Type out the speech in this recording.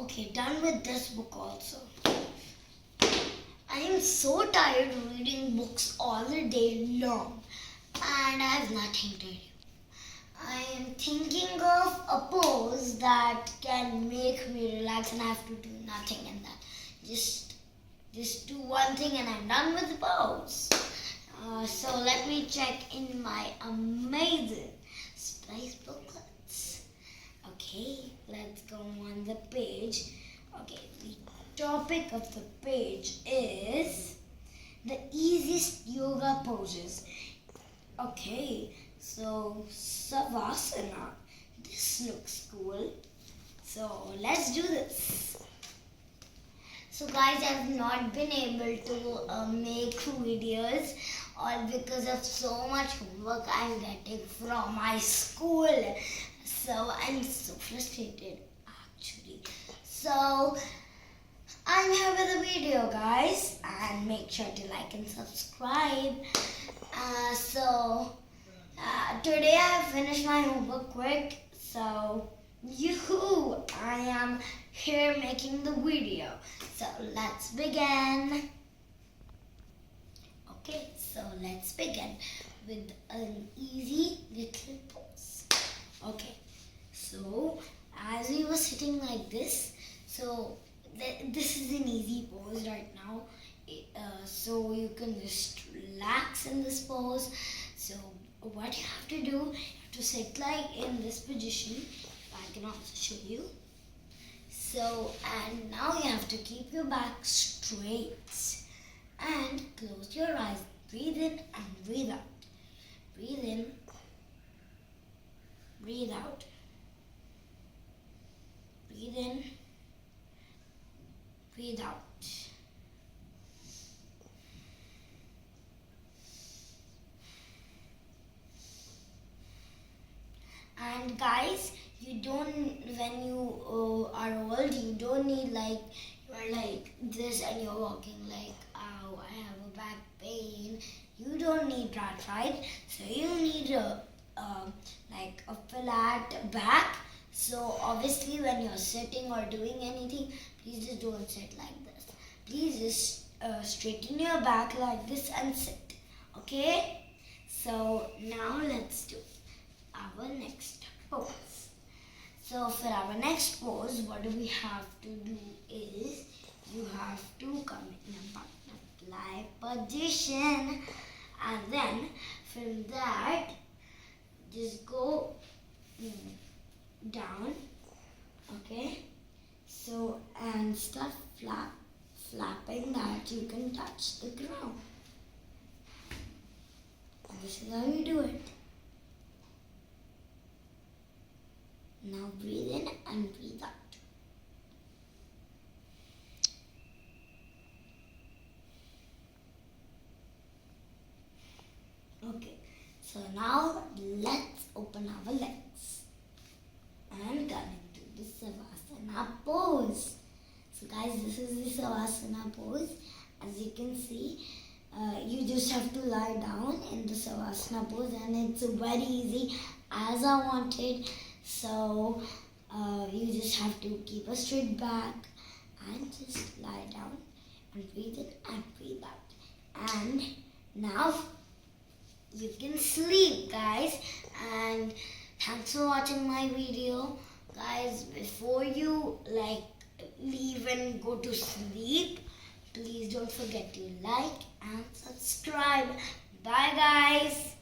Okay, done with this book also. I am so tired of reading books all the day long and I have nothing to do. I am thinking of a pose that can make me relax and I have to do nothing in that. Just do one thing and I'm done with the pose. So let me check in my amazing spice booklets. Okay, let's go on the page. Okay, the topic of the page is the easiest yoga poses. Okay, so Savasana. This looks cool. So let's do this. So guys, I have not been able to make videos all because of so much homework I'm getting from my school. So I'm so frustrated actually. So I'm here with a video guys and make sure to like and subscribe. Today I have finished my homework quick. So I am here making the video. So let's begin. Okay, so let's begin with an easy little pose. Okay, so as we were sitting like this, so this is an easy pose right now. So you can just relax in this pose. So what you have to do, you have to sit like in this position. I can also show you. So, and now you have to keep your back straight and close your eyes. Breathe in and breathe out. Breathe in, breathe out. Breathe in, breathe out. And guys, you don't, when you are old, you don't need like, you're like this and you're walking like, ow, I have a back pain. You don't need that, right? So you need like a flat back. So obviously when you're sitting or doing anything, please just don't sit like this. Please just straighten your back like this and sit. Okay? So now let's do our next pose. So for our next pose, what we have to do is you have to come in a butterfly position, and then from that just go down. Okay, so and start flapping that you can touch the ground. This is how you do it. Now breathe in and breathe out. Okay, so now let's open our legs and come into the Savasana pose. So guys, this is the Savasana pose. As you can see, you just have to lie down in the Savasana pose and it's very easy as I wanted. So you just have to keep a straight back and just lie down and breathe in and breathe out. And now you can sleep guys. And thanks for watching my video. Guys, before you leave and go to sleep, please don't forget to like and subscribe. Bye guys.